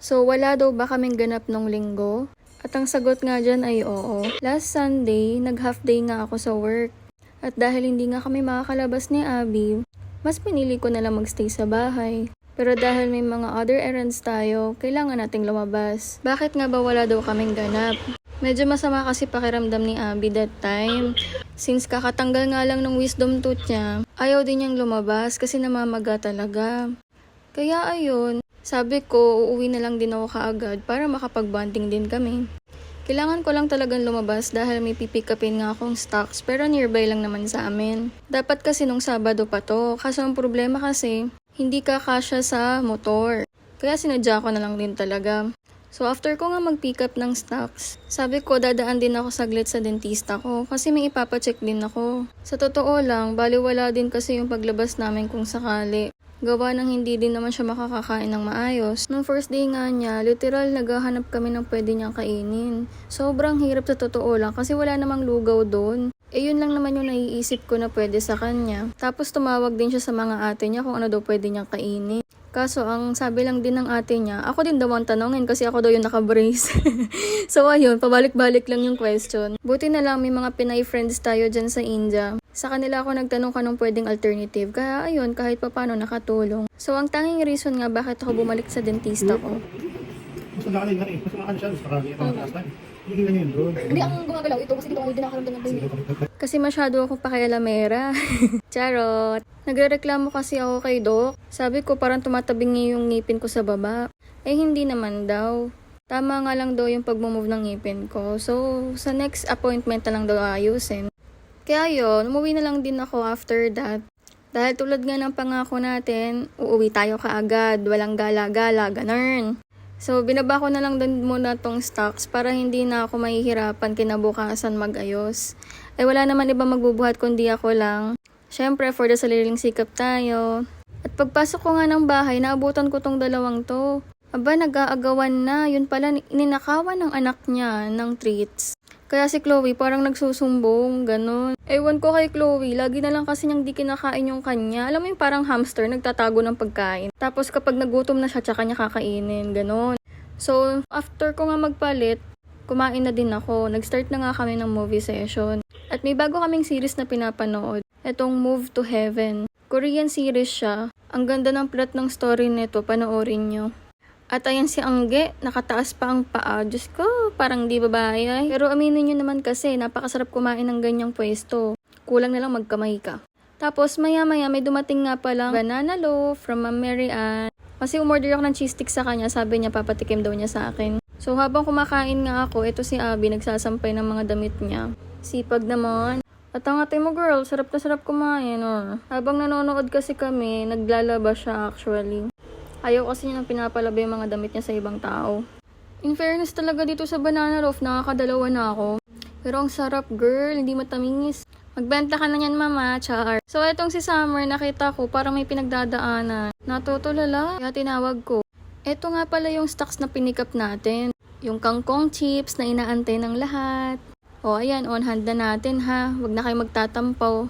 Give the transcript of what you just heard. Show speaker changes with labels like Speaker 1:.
Speaker 1: So, wala daw ba kaming ganap nung linggo? At ang sagot nga dyan ay oo. Last Sunday, nag-half day nga ako sa work. At dahil hindi nga kami makakalabas ni Abby, mas pinili ko na lang magstay sa bahay. Pero dahil may mga other errands tayo, kailangan nating lumabas. Bakit nga ba wala daw kaming ganap? Medyo masama kasi pakiramdam ni Abby that time. Since kakatanggal nga lang ng wisdom tooth niya, ayaw din niyang lumabas kasi namamaga talaga. Kaya ayun, sabi ko uuwi na lang din ako kaagad para makapag-bonding din kami. Kailangan ko lang talagang lumabas dahil may pipick upin nga akong stocks pero nearby lang naman sa amin. Dapat kasi nung Sabado pa to, kaso ang problema kasi hindi kakasya sa motor. Kaya sinadya ko na lang din talaga. So after ko nga mag-pick up ng stocks, sabi ko dadaan din ako saglit sa dentista ko kasi may ipapacheck din ako. Sa totoo lang, baliwala din kasi yung paglabas namin kung sakali. Gawa ng hindi din naman siya makakakain ng maayos. Nung first day nga niya, literal naghahanap kami ng pwede niyang kainin. Sobrang hirap sa totoo lang kasi wala namang lugaw doon. Yun lang naman yung naiisip ko na pwede sa kanya. Tapos tumawag din siya sa mga ate niya kung ano daw pwede niyang kainin. Kaso ang sabi lang din ng ate niya, ako din daw ang tanongin kasi ako daw yung naka-brace. So ayun, pabalik-balik lang yung question. Buti na lang may mga Pinay friends tayo dyan sa India. Sa kanila ako nagtanong kanong pwedeng alternative. Kaya ayun, kahit papano nakatulong. So ang tanging reason nga bakit ako bumalik sa dentista ko.
Speaker 2: Mas nakalay nga rin. Mas nakalay siya. Mas nakalay ito ang last time. Hindi na yun bro.
Speaker 3: Hindi, ang gumagalaw ito kasi dito ako din nakaramdam ng pain.
Speaker 1: Kasi masyado akong pakialamera. Charot. Nagrereklamo kasi ako kay Doc. Sabi ko parang tumatabing yung ngipin ko sa baba. Hindi naman daw. Tama nga lang daw yung pag-move ng ngipin ko. So, sa next appointment na lang daw ayusin. Kaya yun, umuwi na lang din ako after that. Dahil tulad nga ng pangako natin, uuwi tayo kaagad, walang gala-gala, ganun. So, binaba ko na lang din muna tong stocks para hindi na ako mahihirapan kinabukasan mag-ayos. Wala naman iba magbubuhat kundi ako lang. Syempre, for the sariling sikap tayo. At pagpasok ko nga ng bahay, naabutan ko tong dalawang to. Aba, nag-aagawan na. Yun pala, ninakawan ng anak niya ng treats. Kaya si Chloe parang nagsusumbong, ganun. Ewan ko kay Chloe, lagi na lang kasi niyang di kinakain yung kanya. Alam mo yung parang hamster, nagtatago ng pagkain. Tapos kapag nagutom na siya, tsaka niya kakainin, ganun. So, after ko nga magpalit, kumain na din ako. Nag-start na nga kami ng movie session. At may bago kaming series na pinapanood. Etong Move to Heaven. Korean series siya. Ang ganda ng plot ng story nito, panoorin nyo. At ayan si Angge, nakataas pa ang paa. Diyos ko, parang di babae ay. Pero aminin nyo naman kasi, napakasarap kumain ng ganyang pwesto. Kulang na lang magkamay ka. Tapos maya-maya may dumating nga palang banana loaf from Ma'am Mary Ann. Kasi umorder ako ng cheese stick sa kanya, sabi niya papatikim daw niya sa akin. So habang kumakain nga ako, ito si Abby nagsasampay ng mga damit niya. Sipag naman. At ang ate mo girl, sarap na sarap kumain. Habang nanonood kasi kami, naglalaba siya actually. Ayaw kasi niya nang pinapalaba yung mga damit niya sa ibang tao. In fairness talaga dito sa banana loaf, nakakadalawa na ako. Pero ang sarap girl, hindi matamis. Magbenta ka na yan mama, char. So etong si Summer, nakita ko parang may pinagdadaanan. Natutulala, kaya tinawag ko. Eto nga pala yung stocks na pinikap natin. Yung kangkong chips na inaantay ng lahat. Ayan, on hand na natin ha. Huwag na kayo magtatampaw.